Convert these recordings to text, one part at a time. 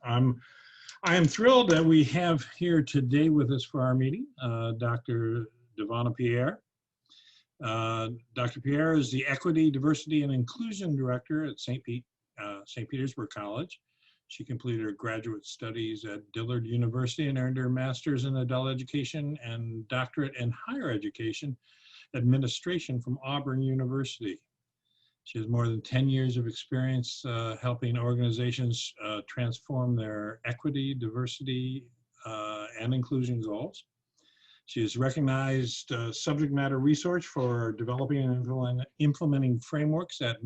I am thrilled that we have here today with us for our meeting, Dr. Devona Pierre. Dr. Pierre is the Equity, Diversity, and Inclusion Director at St. Petersburg College. She completed her graduate studies at Dillard University and earned her master's in adult education and doctorate in higher education administration from Auburn University. She has more than 10 years of experience helping organizations transform their equity, diversity, and inclusion goals. She is recognized subject matter research for developing and implementing frameworks that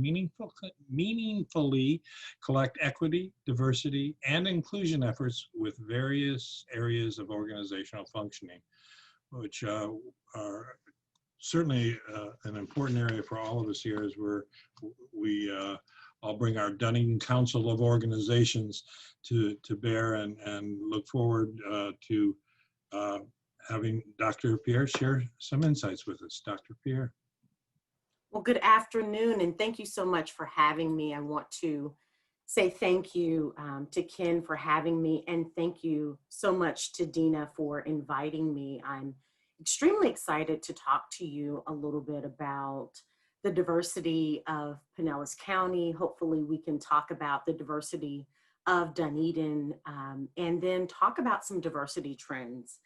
meaningfully collect equity, diversity, and inclusion efforts with various areas of organizational functioning, which are certainly an important area for all of us here as we all bring our Dunedin Council of Organizations to bear and look forward to having Dr. Pierre share some insights with us. Dr. Pierre. Well, good afternoon, and thank you so much for having me. I want to say thank you to Ken for having me, and thank you so much to Dina for inviting me. I'm extremely excited to talk to you a little bit about the diversity of Pinellas County. Hopefully we can talk about the diversity of Dunedin and then talk about some diversity trends.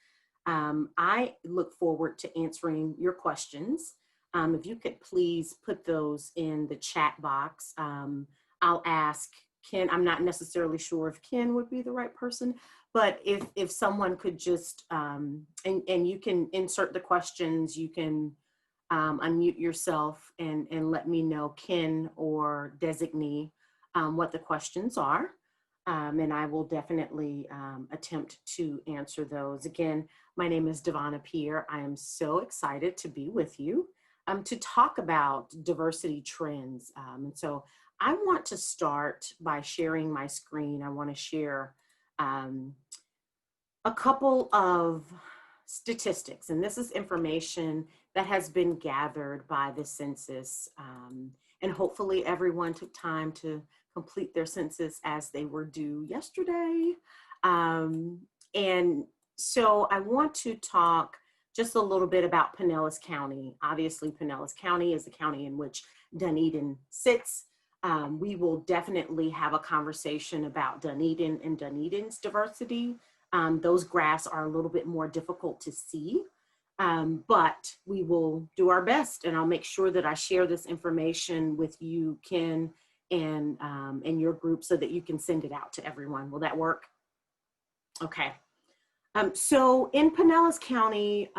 I look forward to answering your questions. If you could please put those in the chat box. I'll ask Ken. I'm not necessarily sure if Ken would be the right person, but if someone could just, and you can insert the questions, you can unmute yourself and let me know, Ken or designee, what the questions are. And I will definitely attempt to answer those. Again, my name is Devona Pierre. I am so excited to be with you to talk about diversity trends. And so I want to start by sharing my screen. I want to share a couple of statistics, and this is information that has been gathered by the census. And hopefully everyone took time to complete their census as they were due yesterday. And so I want to talk just a little bit about Pinellas County. Obviously, Pinellas County is the county in which Dunedin sits. We will definitely have a conversation about Dunedin and Dunedin's diversity. Those graphs are a little bit more difficult to see, but we will do our best, and I'll make sure that I share this information with you, Ken, and your group so that you can send it out to everyone. Will that work? Okay. So in Pinellas County,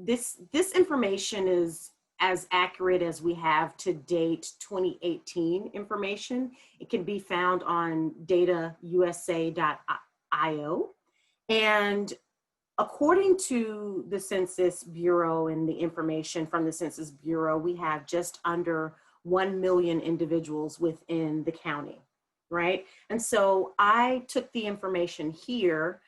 this information is as accurate as we have to date 2018 information. It can be found on datausa.io. And according to the Census Bureau and the information from the Census Bureau, we have just under 1 million individuals within the county, right? And so I took the information here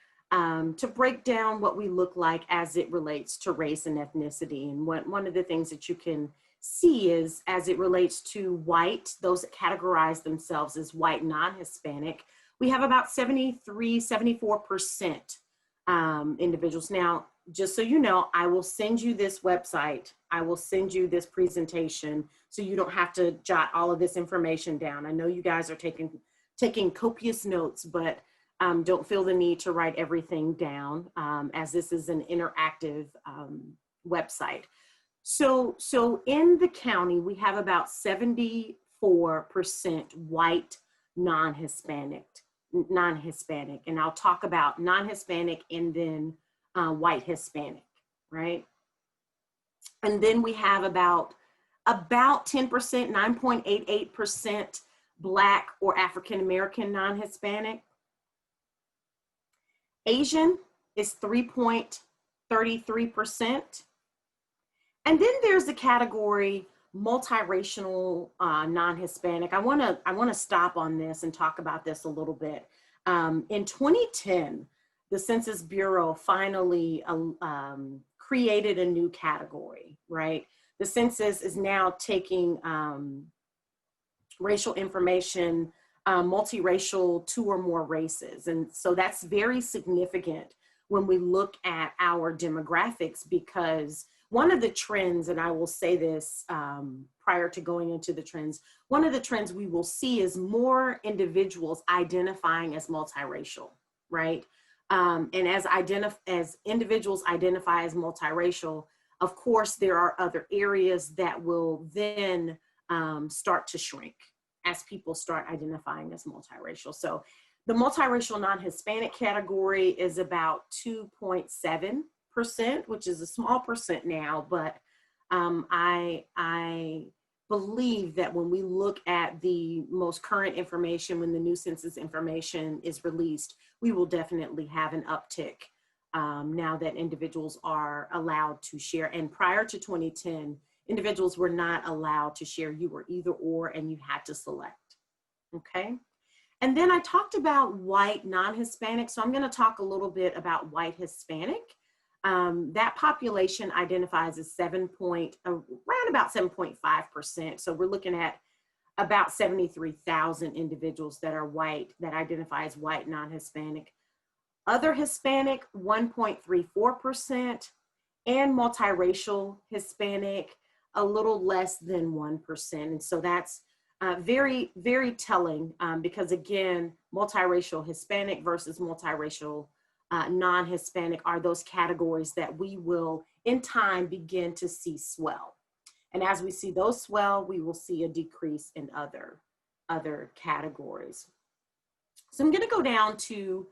to break down what we look like as it relates to race and ethnicity. And one of the things that you can see is as it relates to white, those that categorize themselves as white non-Hispanic, we have about 74% individuals. Now, just so you know, I will send you this website. I will send you this presentation so you don't have to jot all of this information down. I know you guys are taking copious notes, but don't feel the need to write everything down as this is an interactive website. So in the county, we have about 74% white non-Hispanic, and I'll talk about non-Hispanic and then white Hispanic, right? And then we have about 10%, 9.88% Black or African-American non-Hispanic. Asian is 3.33%. And then there's the category multiracial non-Hispanic. I wanna stop on this and talk about this a little bit. In 2010, the Census Bureau finally created a new category, right? The census is now taking racial information multiracial 2 or more races. And so that's very significant when we look at our demographics, because one of the trends, and I will say this prior to going into the trends, one of the trends we will see is more individuals identifying as multiracial, right? And as individuals identify as multiracial, of course, there are other areas that will then start to shrink as people start identifying as multiracial. So the multiracial non-Hispanic category is about 2.7%, which is a small percent now, but I believe that when we look at the most current information, when the new census information is released, we will definitely have an uptick now that individuals are allowed to share. And prior to 2010, individuals were not allowed to share. You were either or, and you had to select, okay? And then I talked about white non-Hispanic, so I'm gonna talk a little bit about white Hispanic. That population identifies as around about 7.5%. So we're looking at about 73,000 individuals that are white, that identify as white non-Hispanic. Other Hispanic, 1.34%, and multiracial Hispanic, a little less than 1%. And so that's very, very telling because again, multiracial Hispanic versus multiracial non-Hispanic are those categories that we will in time begin to see swell. And as we see those swell, we will see a decrease in other categories. So I'm gonna go down to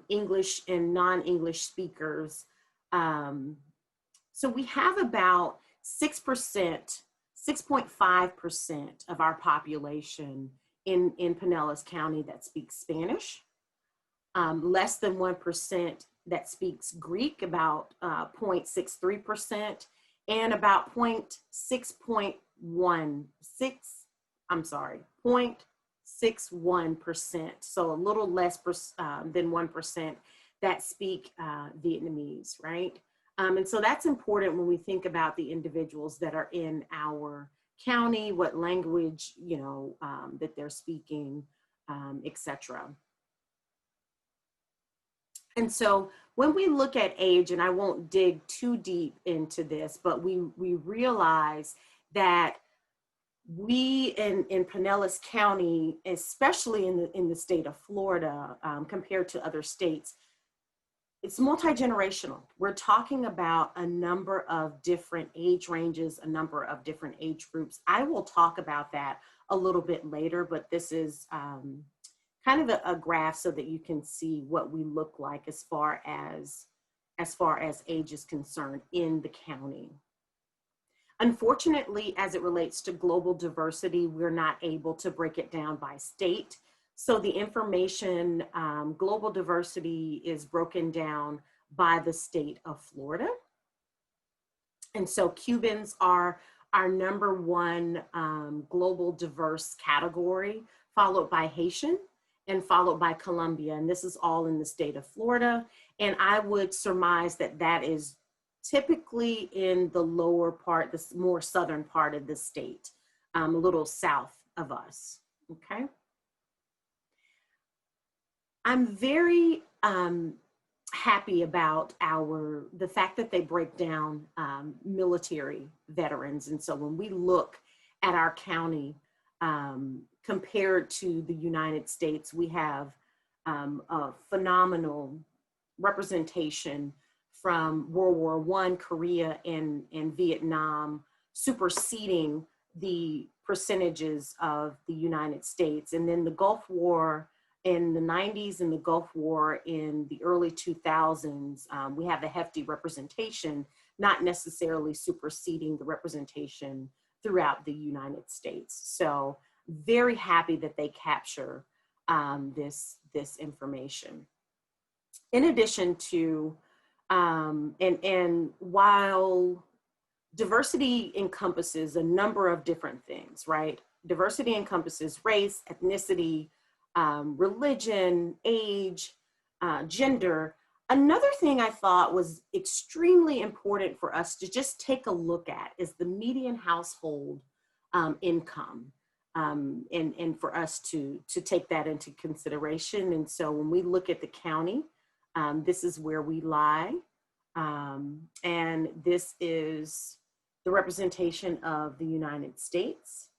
English and non-English speakers. So we have about 6.5% of our population in Pinellas County that speaks Spanish. Less than 1% that speaks Greek, about 0.63%, and about 0.61%, so a little less than 1% that speak Vietnamese, right? And so that's important when we think about the individuals that are in our county, what language, that they're speaking, etc. And so when we look at age, and I won't dig too deep into this, but we realize that we in Pinellas County, especially in the state of Florida, compared to other states, it's multi-generational. We're talking about a number of different age ranges, a number of different age groups. I will talk about that a little bit later, but this is kind of a graph so that you can see what we look like as far as age is concerned in the county. Unfortunately, as it relates to global diversity, we're not able to break it down by state. So the information, global diversity is broken down by the state of Florida. And so Cubans are our #1 global diverse category, followed by Haitian, and followed by Colombia. And this is all in the state of Florida. And I would surmise that that is typically in the lower part, the more southern part of the state, a little south of us, okay? I'm very happy about the fact that they break down military veterans. And so when we look at our county, compared to the United States, we have a phenomenal representation from World War I, Korea, and Vietnam, superseding the percentages of the United States. And then the Gulf War in the 90s and the Gulf War in the early 2000s, we have a hefty representation, not necessarily superseding the representation throughout the United States. So very happy that they capture this information. In addition to, and while diversity encompasses a number of different things, right? Diversity encompasses race, ethnicity, religion, age, gender. Another thing I thought was extremely important for us to just take a look at is the median household income. and for us to take that into consideration. And so when we look at the county, this is where we lie. And this is the representation of the United States.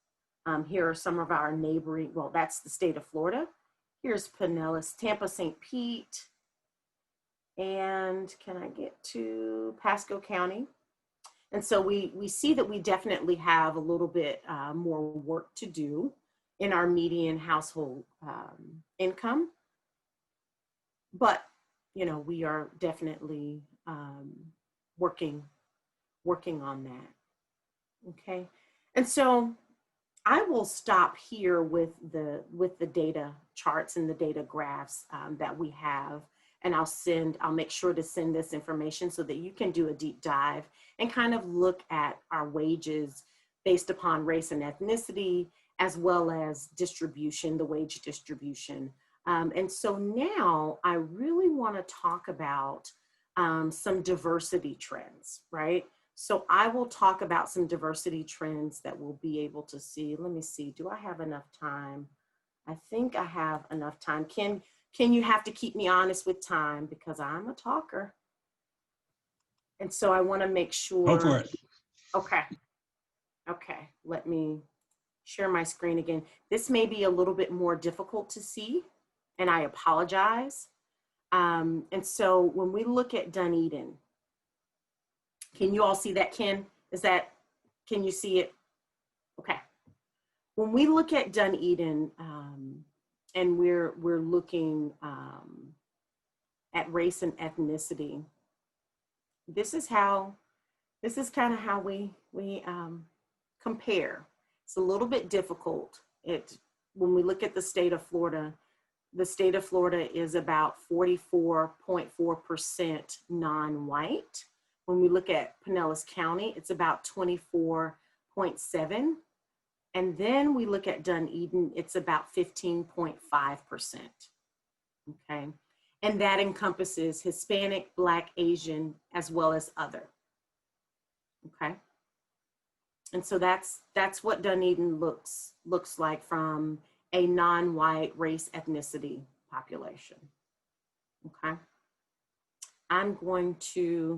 Here are some of our neighboring, well, that's the state of Florida. Here's Pinellas, Tampa, St. Pete. And can I get to Pasco County? And so we see that we definitely have a little bit more work to do in our median household income. But, you know, we are definitely working on that. Okay. And so I will stop here with the data charts and the data graphs that we have. And I'll make sure to send this information so that you can do a deep dive and kind of look at our wages based upon race and ethnicity, as well as distribution, the wage distribution. And so now I really want to talk about some diversity trends, right? So I will talk about some diversity trends that we'll be able to see. Let me see, do I have enough time? I think I have enough time. Can you have to keep me honest with time because I'm a talker. And so I want to make sure. Go for it. Okay. Okay. Let me share my screen again. This may be a little bit more difficult to see, and I apologize. And so when we look at Dunedin, can you all see that, Ken? Can you see it? Okay. When we look at Dunedin, and we're looking at race and ethnicity, this is kind of how we compare. It's a little bit difficult. When we look at the state of Florida is about 44.4% non-white. When we look at Pinellas County, it's about 24.7%. And then we look at Dunedin, it's about 15.5%, okay? And that encompasses Hispanic, Black, Asian, as well as other, okay? And so that's what Dunedin looks like from a non-white race ethnicity population, okay?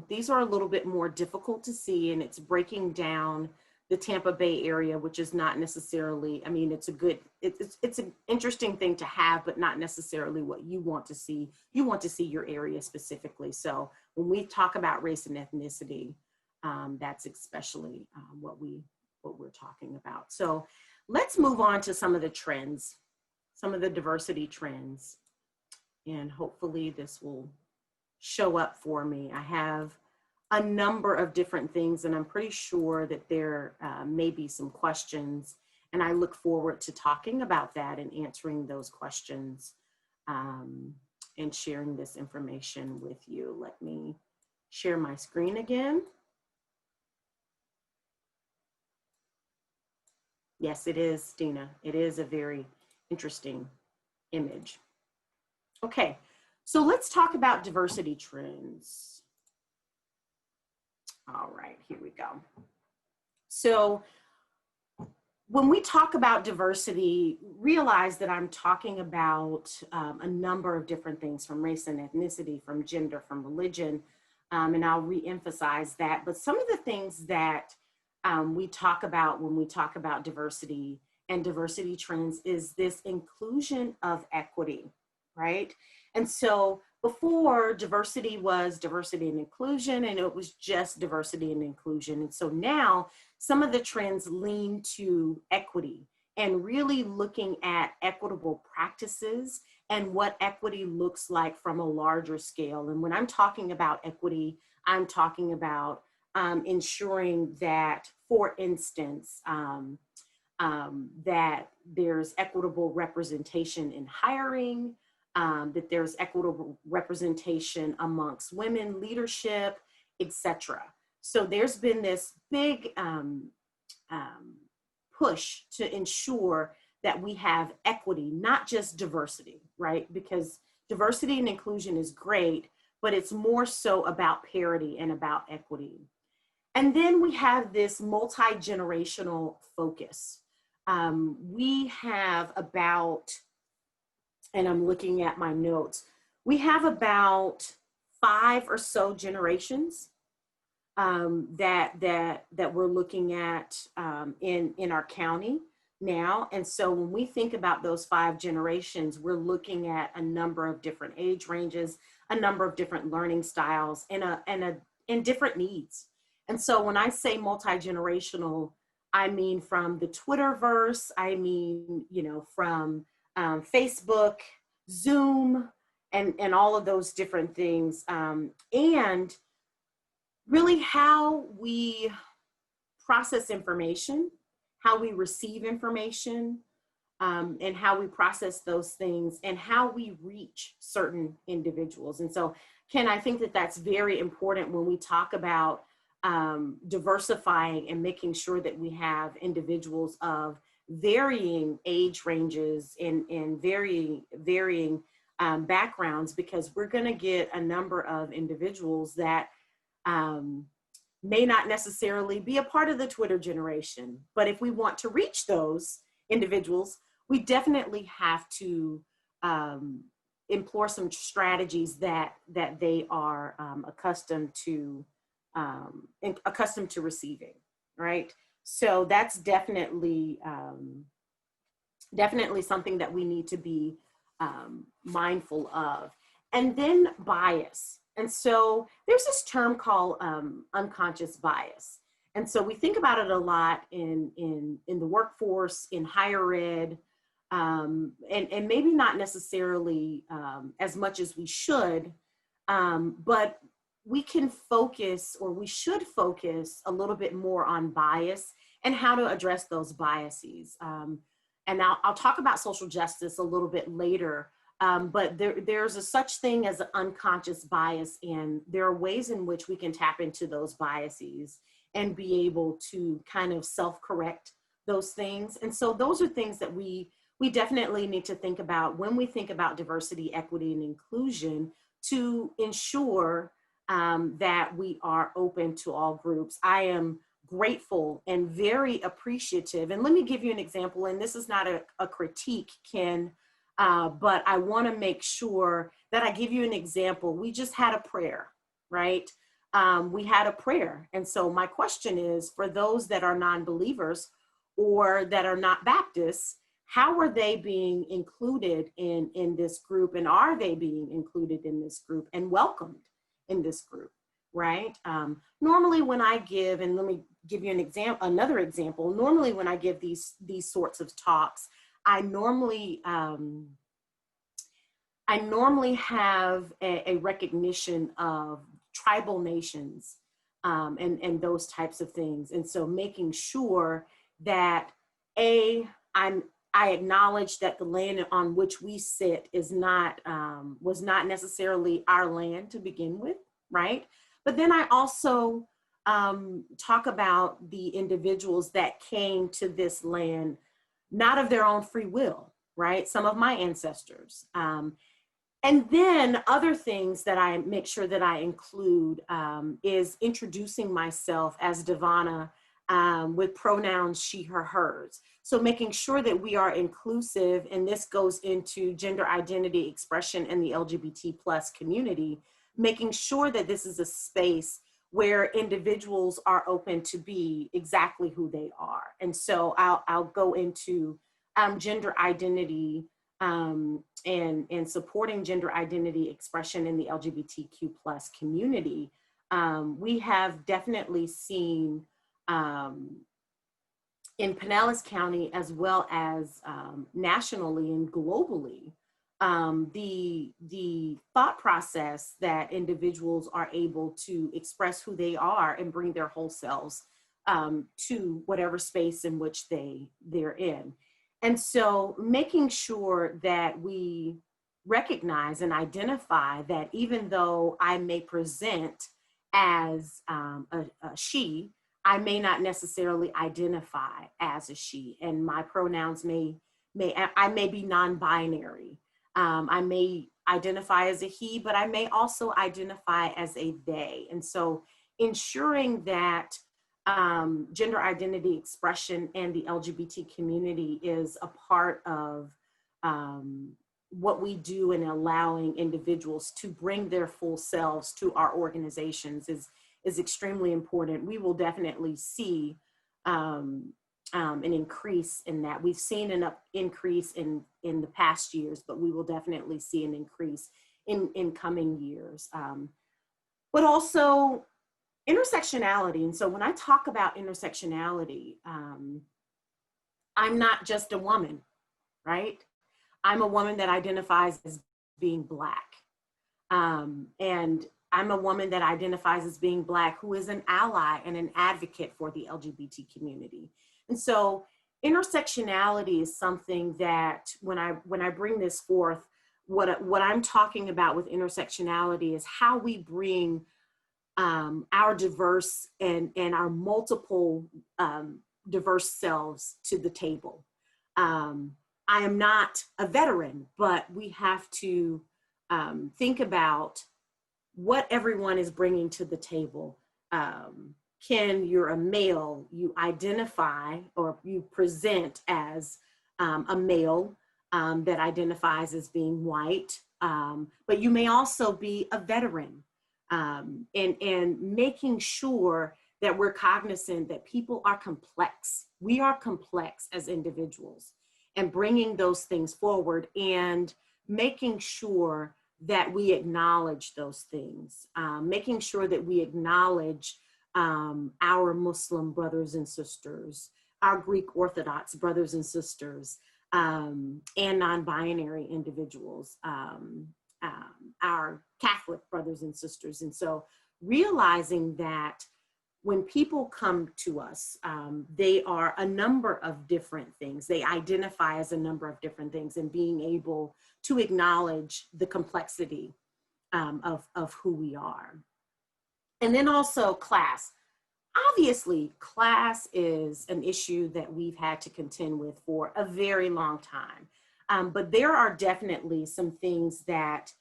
These are a little bit more difficult to see, and it's breaking down the Tampa Bay area, which is not necessarily, I mean, it's an interesting thing to have, but not necessarily what you want to see. You want to see your area specifically. So when we talk about race and ethnicity, that's especially what we're talking about. So let's move on to some of the trends, some of the diversity trends, and hopefully this will show up for me. I have a number of different things, and I'm pretty sure that there may be some questions, and I look forward to talking about that and answering those questions and sharing this information with you. Let me share my screen again. Yes, it is, Dina. It is a very interesting image. Okay, so let's talk about diversity trends. All right, here we go. So when we talk about diversity, realize that I'm talking about a number of different things, from race and ethnicity, from gender, from religion, and I'll re-emphasize that. But some of the things that we talk about when we talk about diversity and diversity trends is this inclusion of equity, right? And so before, diversity was diversity and inclusion, and it was just diversity and inclusion. And so now some of the trends lean to equity and really looking at equitable practices and what equity looks like from a larger scale. And when I'm talking about equity, I'm talking about ensuring that, for instance, that there's equitable representation in hiring, that there's equitable representation amongst women leadership, etc. So there's been this big push to ensure that we have equity, not just diversity, right? Because diversity and inclusion is great, but it's more so about parity and about equity. And then we have this multi-generational focus. we have about, and I'm looking at my notes, we have about 5 or so generations that we're looking at in our county now. And so when we think about those 5 generations, we're looking at a number of different age ranges, a number of different learning styles, and different needs. And so when I say multi-generational, I mean from the Twitterverse, I mean, you know, from Facebook, Zoom, and all of those different things. And really how we process information, how we receive information, and how we process those things, and how we reach certain individuals. And so, Ken, I think that that's very important when we talk about diversifying and making sure that we have individuals of varying age ranges and varying backgrounds, because we're going to get a number of individuals that may not necessarily be a part of the Twitter generation. But if we want to reach those individuals, we definitely have to employ some strategies that they are accustomed to receiving, right? So that's definitely something that we need to be mindful of. And then bias. And so there's this term called unconscious bias. And so we think about it a lot in the workforce, in higher ed, and maybe not necessarily as much as we should, but we can focus, or we should focus a little bit more on bias and how to address those biases. And I'll talk about social justice a little bit later. But there's a such thing as an unconscious bias, and there are ways in which we can tap into those biases and be able to kind of self-correct those things. And so those are things that we definitely need to think about when we think about diversity, equity, and inclusion, to ensure that we are open to all groups. I am grateful and very appreciative. And let me give you an example, and this is not a critique, Ken, but I want to make sure that I give you an example. We just had a prayer, right? We had a prayer. And so my question is, for those that are non-believers or that are not Baptists, how are they being included in this group? And are they being included in this group and welcomed in this group, right? Normally when I give, and let me give you another example. Normally when I give these sorts of talks, I normally have a recognition of tribal nations and those types of things. And so making sure that I acknowledge that the land on which we sit is not was not necessarily our land to begin with, right? But then I also talk about the individuals that came to this land not of their own free will, right? Some of my ancestors. And then other things that I make sure that I include is introducing myself as Devona with pronouns she, her, hers. So making sure that we are inclusive, and this goes into gender identity expression in the LGBT plus community, making sure that this is a space where individuals are open to be exactly who they are. And so I'll go into gender identity and supporting gender identity expression in the LGBTQ plus community. We have definitely seen in Pinellas County, as well as nationally and globally, the thought process that individuals are able to express who they are and bring their whole selves to whatever space in which they're in. And so making sure that we recognize and identify that even though I may present as a she, I may not necessarily identify as a she, and my pronouns I may be non-binary. I may identify as a he, but I may also identify as a they. And so ensuring that gender identity expression and the LGBT community is a part of what we do in allowing individuals to bring their full selves to our organizations is extremely important. We will definitely see an increase in that. We've seen an increase in the past years, but we will definitely see an increase in coming years. But also intersectionality. And so when I talk about intersectionality, I'm not just a woman, right? I'm a woman that identifies as being Black. And I'm a woman that identifies as being Black who is an ally and an advocate for the LGBT community. And so intersectionality is something that when I bring this forth, what I'm talking about with intersectionality is how we bring our diverse and our multiple diverse selves to the table. I am not a veteran, but we have to think about what everyone is bringing to the table. Ken, you're a male, you identify or you present as a male that identifies as being white, but you may also be a veteran. And making sure that we're cognizant that people are complex. We are complex as individuals, and bringing those things forward and making sure that we acknowledge those things, making sure that we acknowledge our Muslim brothers and sisters, our Greek Orthodox brothers and sisters, and non-binary individuals, our Catholic brothers and sisters. And so realizing that when people come to us, they are a number of different things. They identify as a number of different things, and being able to acknowledge the complexity of who we are. And then also class. Obviously, class is an issue that we've had to contend with for a very long time. But there are definitely some things that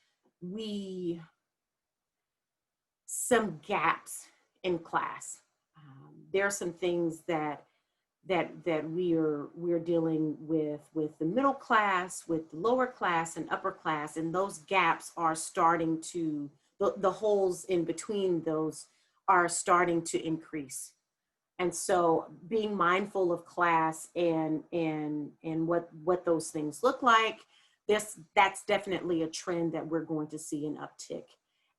some gaps in class. There are some things that we're dealing with the middle class, with the lower class and upper class, and those gaps are starting to, the holes in between those are starting to increase. And so being mindful of class and what those things look like, that's definitely a trend that we're going to see an uptick.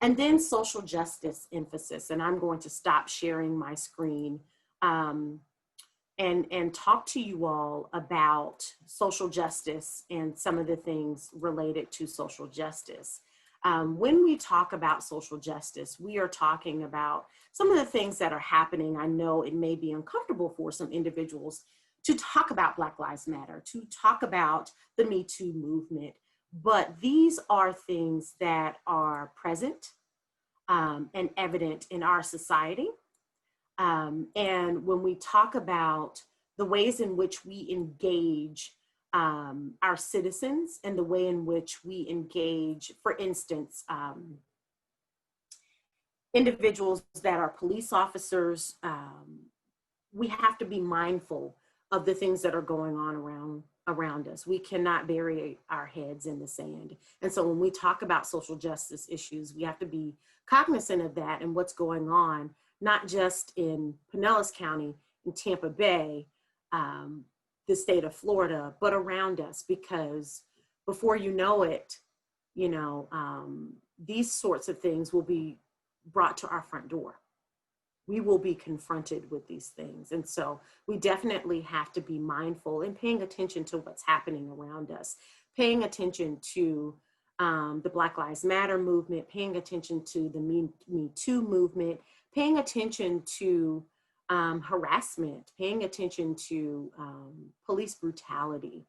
And then social justice emphasis, and I'm going to stop sharing my screen and talk to you all about social justice and some of the things related to social justice. When we talk about social justice, we are talking about some of the things that are happening. I know it may be uncomfortable for some individuals to talk about Black Lives Matter, to talk about the Me Too movement, but these are things that are present and evident in our society. And when we talk about the ways in which we engage our citizens and the way in which we engage, for instance, individuals that are police officers, we have to be mindful of the things that are going on around us. We cannot bury our heads in the sand. And so when we talk about social justice issues, we have to be cognizant of that and what's going on, not just in Pinellas County, in Tampa Bay, the state of Florida, but around us, because before you know it, these sorts of things will be brought to our front door. We will be confronted with these things. And so we definitely have to be mindful and paying attention to what's happening around us, paying attention to the Black Lives Matter movement, paying attention to the Me Too movement, paying attention to harassment, paying attention to police brutality,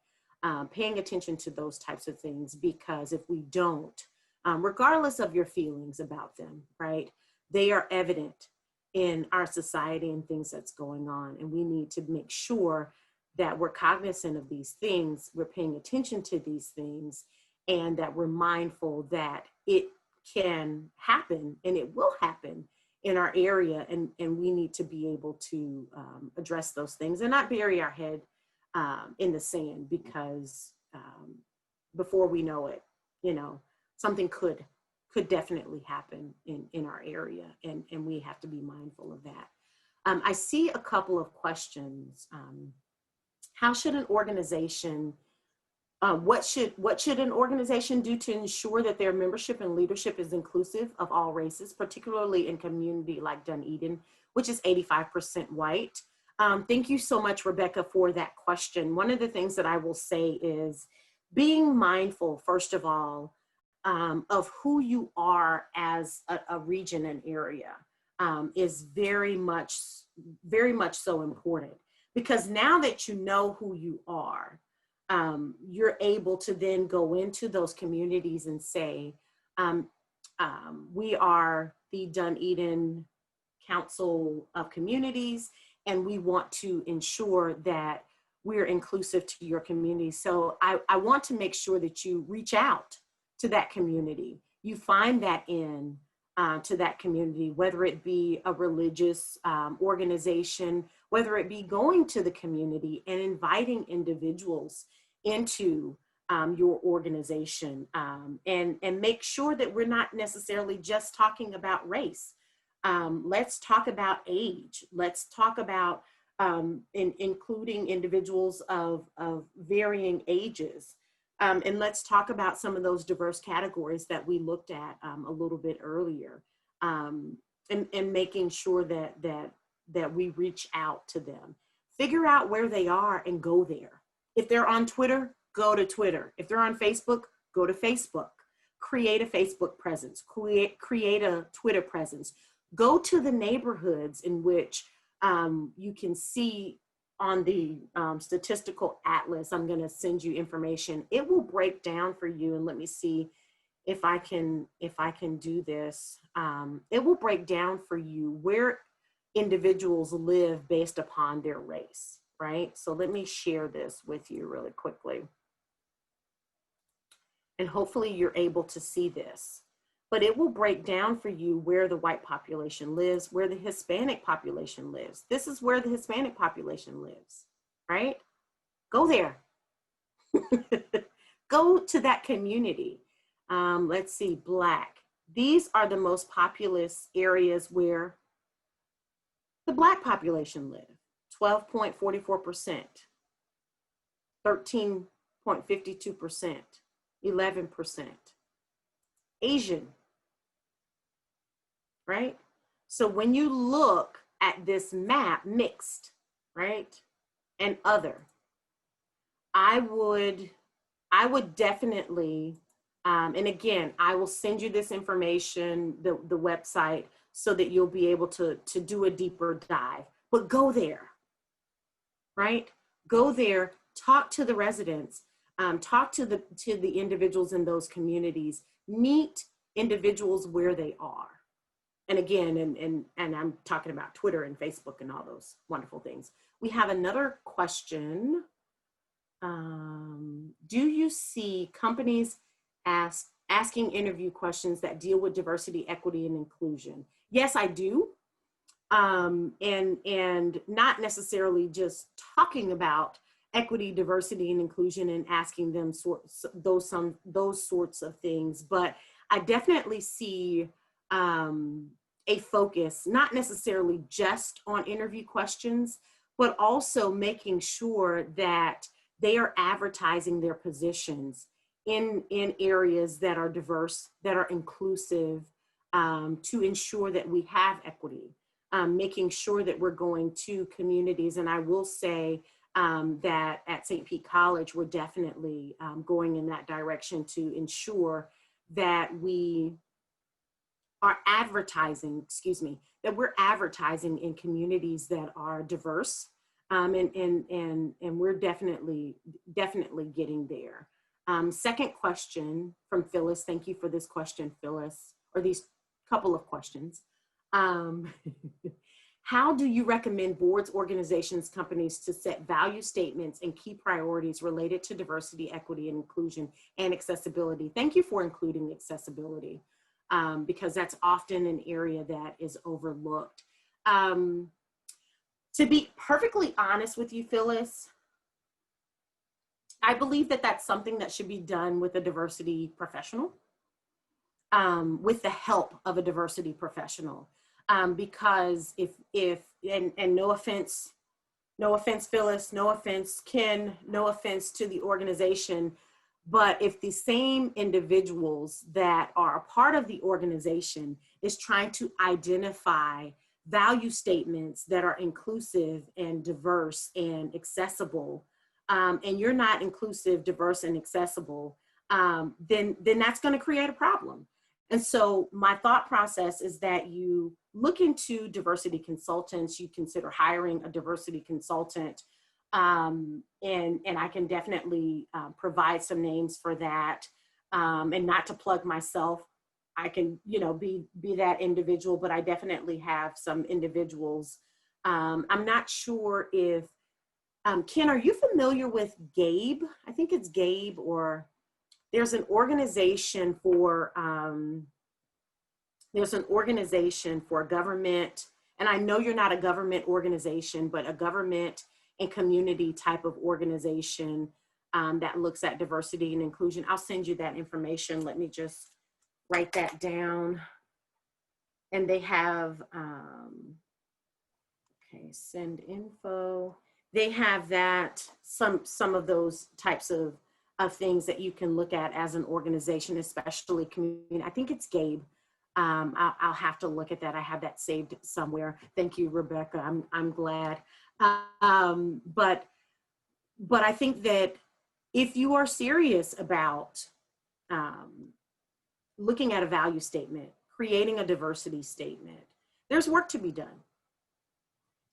paying attention to those types of things, because if we don't, regardless of your feelings about them, right, they are evident in our society and things that's going on. And we need to make sure that we're cognizant of these things, we're paying attention to these things, and that we're mindful that it can happen and it will happen in our area, and we need to be able to address those things and not bury our head in the sand, because before we know it, you know, something could definitely happen in our area, and we have to be mindful of that. I see a couple of questions. How should an organization, what should an organization do to ensure that their membership and leadership is inclusive of all races, particularly in community like Dunedin, which is 85% white? Thank you so much, Rebecca, for that question. One of the things that I will say is being mindful, first of all, of who you are as a region and area is very much so important, because now that you know who you are, you're able to then go into those communities and say, we are the Dunedin Council of Communities, and we want to ensure that we're inclusive to your community. So I want to make sure that you reach out to that community. You find that in to that community, whether it be a religious organization, whether it be going to the community and inviting individuals into your organization, and make sure that we're not necessarily just talking about race. Let's talk about age. Let's talk about including individuals of varying ages. And let's talk about some of those diverse categories that we looked at a little bit earlier, and making sure that we reach out to them. Figure out where they are and go there. If they're on Twitter, go to Twitter. If they're on Facebook, go to Facebook. Create a Facebook presence, create a Twitter presence. Go to the neighborhoods in which you can see on the statistical atlas. I'm going to send you information. It will break down for you, and let me see if I can do this. It will break down for you where individuals live based upon their race, right? So let me share this with you really quickly. And hopefully you're able to see this. But it will break down for you where the white population lives, where the Hispanic population lives. This is where the Hispanic population lives, right? Go there. Go to that community. Let's see, Black. These are the most populous areas where the Black population live. 12.44%, 13.52%, 11%. Asian, right? So when you look at this map, mixed, right, and other, I would definitely, and again, I will send you this information, the website, so that you'll be able to do a deeper dive. But go there, right? Go there, talk to the residents, talk to the individuals in those communities, meet individuals where they are. And again, and I'm talking about Twitter and Facebook and all those wonderful things. We have another question. Do you see companies asking interview questions that deal with diversity, equity, and inclusion? Yes, I do. And not necessarily just talking about equity, diversity, and inclusion and asking them those sorts of things, but I definitely see a focus, not necessarily just on interview questions, but also making sure that they are advertising their positions in areas that are diverse, that are inclusive, to ensure that we have equity, making sure that we're going to communities. And I will say that at St. Pete College, we're definitely going in that direction to ensure that we are advertising, that we're advertising in communities that are diverse, and we're definitely getting there. Second question from Phyllis. Thank you for this question, Phyllis, or these couple of questions. How do you recommend boards, organizations, companies to set value statements and key priorities related to diversity, equity, and inclusion and accessibility? Thank you for including accessibility. because that's often an area that is overlooked. To be perfectly honest with you, Phyllis, I believe that that's something that should be done with a diversity professional, with the help of a diversity professional. Because and no offense, Phyllis, no offense, Ken, no offense to the organization, but if the same individuals that are a part of the organization is trying to identify value statements that are inclusive and diverse and accessible, and you're not inclusive, diverse, and accessible, then that's going to create a problem. And so my thought process is that you look into diversity consultants, you consider hiring a diversity consultant, and I can definitely provide some names for that, and not to plug myself. I can, be that individual, but I definitely have some individuals. I'm not sure if, Ken, are you familiar with GABE? I think it's GABE, or there's an organization for a government, and I know you're not a government organization, but a government and community type of organization that looks at diversity and inclusion. I'll send you that information. Let me just write that down. And they have, send info. They have that, some of those types of things that you can look at as an organization, especially community. I think it's GABE. I'll have to look at that. I have that saved somewhere. Thank you, Rebecca. I'm glad. But I think that if you are serious about looking at a value statement, creating a diversity statement, there's work to be done.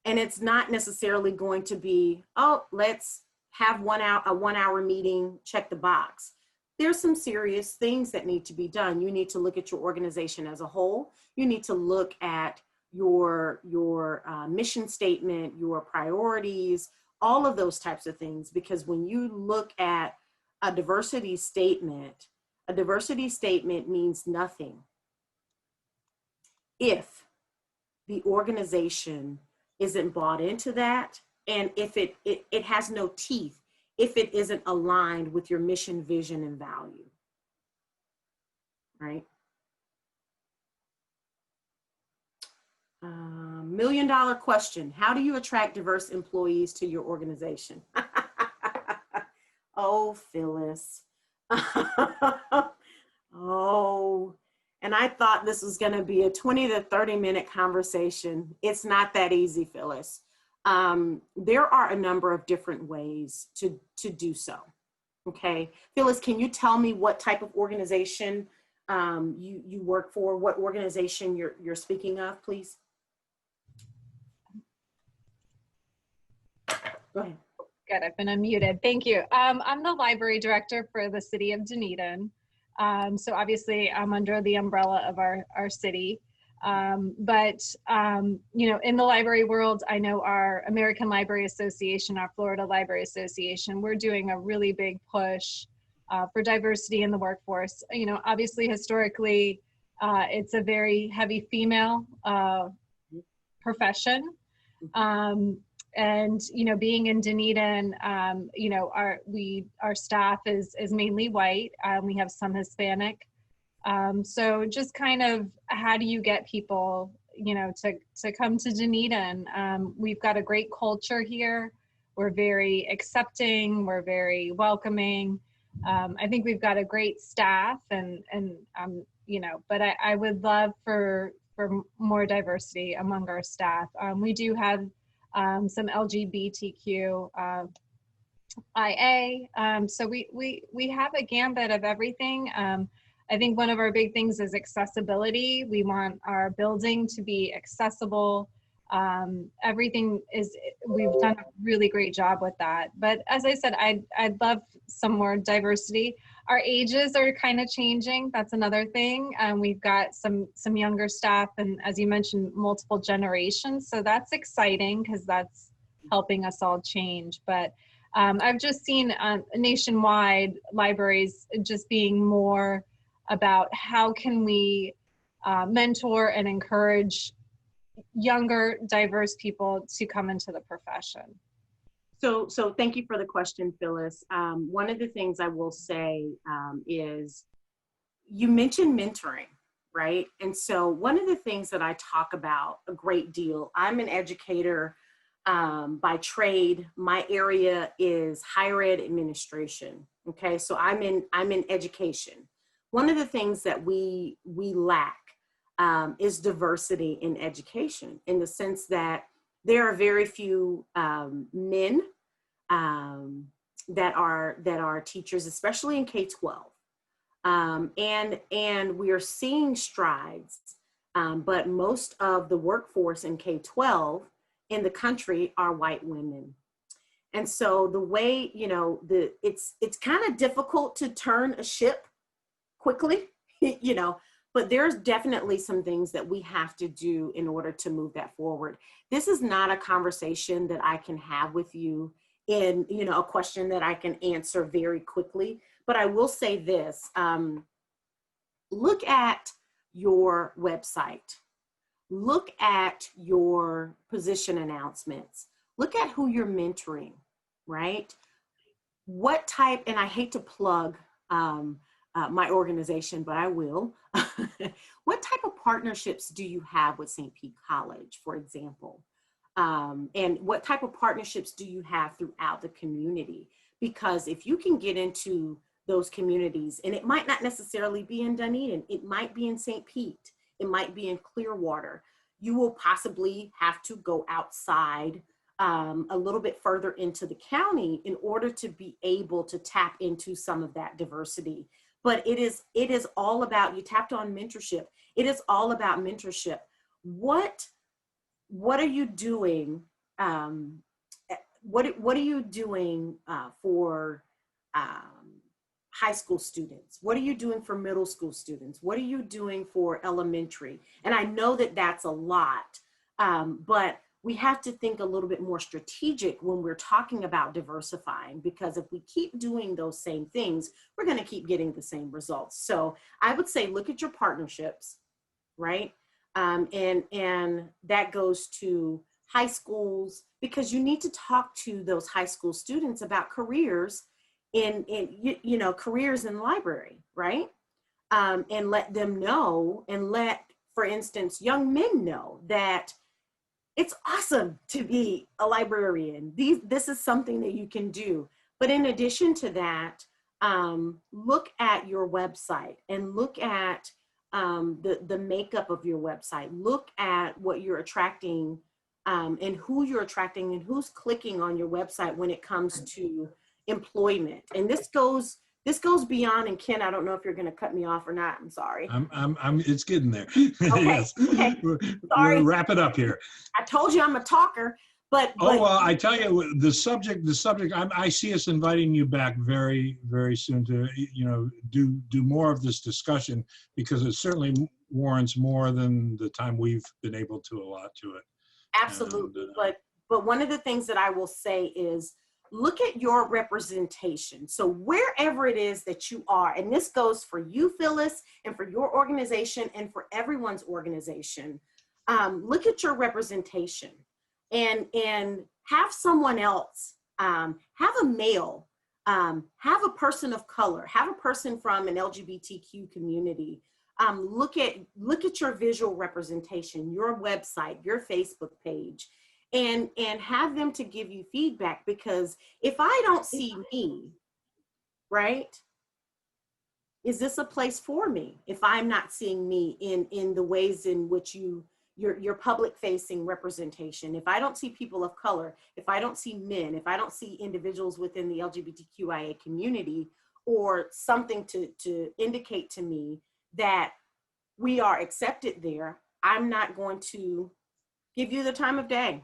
And it's not necessarily going to be, oh, let's have a 1 hour meeting, check the box. There's some serious things that need to be done. You need to look at your organization as a whole. You need to look at your mission statement, your priorities, all of those types of things. Because when you look at a diversity statement means nothing if the organization isn't bought into that, and if it has no teeth, if it isn't aligned with your mission, vision, and value, right? $1 million question. How do you attract diverse employees to your organization? Oh, Phyllis. Oh, and I thought this was going to be a 20 to 30 minute conversation. It's not that easy, Phyllis. There are a number of different ways to do so. Okay, Phyllis, can you tell me what type of organization you work for? What organization you're speaking of, please? Go ahead. Good, I've been unmuted. Thank you. I'm the library director for the City of Dunedin. So obviously I'm under the umbrella of our city. But in the library world, I know our American Library Association, our Florida Library Association, we're doing a really big push for diversity in the workforce. Obviously historically, it's a very heavy female profession. And being in Dunedin, our staff is mainly white. We have some Hispanic. So just kind of, how do you get people, to come to Dunedin? We've got a great culture here. We're very accepting. We're very welcoming. I think we've got a great staff, and but I would love for more diversity among our staff. We do have some LGBTQ IA. So we have a gambit of everything. I think one of our big things is accessibility. We want our building to be accessible. Everything is, we've done a really great job with that. But as I said, I'd love some more diversity. Our ages are kind of changing. That's another thing. We've got some younger staff, and as you mentioned, multiple generations. So that's exciting because that's helping us all change. But I've just seen nationwide libraries just being more about how can we mentor and encourage younger, diverse people to come into the profession. So thank you for the question, Phyllis. One of the things I will say is you mentioned mentoring, right? And so one of the things that I talk about a great deal, I'm an educator by trade. My area is higher ed administration. Okay, so I'm in education. One of the things that we lack is diversity in education, in the sense that there are very few men that are teachers, especially in K-12. And we are seeing strides, but most of the workforce in K-12 in the country are white women. And so the way, you know, it's kind of difficult to turn a ship quickly, you know, but there's definitely some things that we have to do in order to move that forward. This is not a conversation that I can have with you in, you know, a question that I can answer very quickly. But I will say this, look at your website, look at your position announcements, look at who you're mentoring, right? What type, and I hate to plug my organization, but I will. What type of partnerships do you have with St. Pete College, for example? And what type of partnerships do you have throughout the community? Because if you can get into those communities, and it might not necessarily be in Dunedin, it might be in St. Pete, it might be in Clearwater, you will possibly have to go outside a little bit further into the county in order to be able to tap into some of that diversity. But it is all about, you tapped on mentorship. It is all about mentorship. What are you doing? What are you doing for high school students? What are you doing for middle school students? What are you doing for elementary? And I know that that's a lot, but we have to think a little bit more strategic when we're talking about diversifying, because if we keep doing those same things, we're going to keep getting the same results. So I would say, look at your partnerships, right? And that goes to high schools, because you need to talk to those high school students about careers in you know, careers in library, right? And let them know, and let, for instance, young men know that it's awesome to be a librarian. This is something that you can do. But in addition to that, look at your website and look at the makeup of your website. Look at what you're attracting and who you're attracting and who's clicking on your website when it comes to employment. And this goes beyond, and Ken, I don't know if you're going to cut me off or not. I'm sorry. It's getting there. Okay. Yes. Okay. Sorry. We'll wrap it up here. I told you I'm a talker, but oh, well, I tell you, the subject, I see us inviting you back very, very soon to, you know, do more of this discussion, because it certainly warrants more than the time we've been able to allot to it. Absolutely. But one of the things that I will say is, look at your representation. So wherever it is that you are, and this goes for you, Phyllis, and for your organization, and for everyone's organization, look at your representation and have someone else, have a male, have a person of color, have a person from an LGBTQ community. Look at your visual representation, your website, your Facebook page, and have them to give you feedback. Because if I don't see me, right, is this a place for me? If I'm not seeing me in the ways in which your public facing representation, if I don't see people of color, if I don't see men, if I don't see individuals within the LGBTQIA community, or something to indicate to me that we are accepted there, I'm not going to give you the time of day,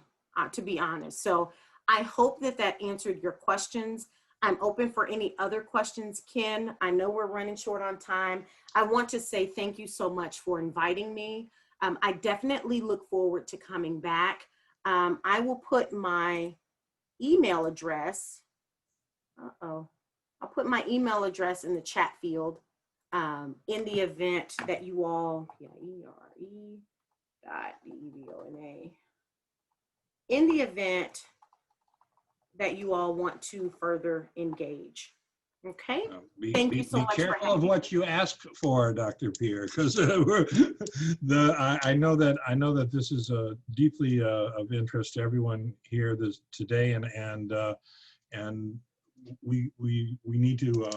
to be honest. So I hope that answered your questions. I'm open for any other questions, Ken. I know we're running short on time. I want to say thank you so much for inviting me. I definitely look forward to coming back. I will put my email address. I'll put my email address in the chat field. in the event that you all, ERE.DEVONA, in the event that you all want to further engage. Okay. Thank you so much. Be careful of what you ask for, Dr. Pierre, because I know that this is deeply of interest to everyone here today, and we need to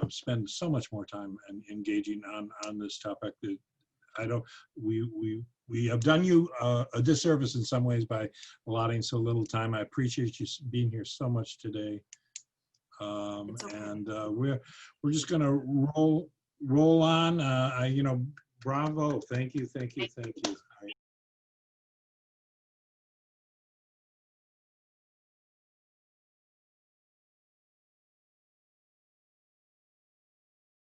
spend so much more time engaging on this topic. That we have done you a disservice in some ways by allotting so little time. I appreciate you being here so much today. Okay. And we're just going to roll on. Bravo! Thank you.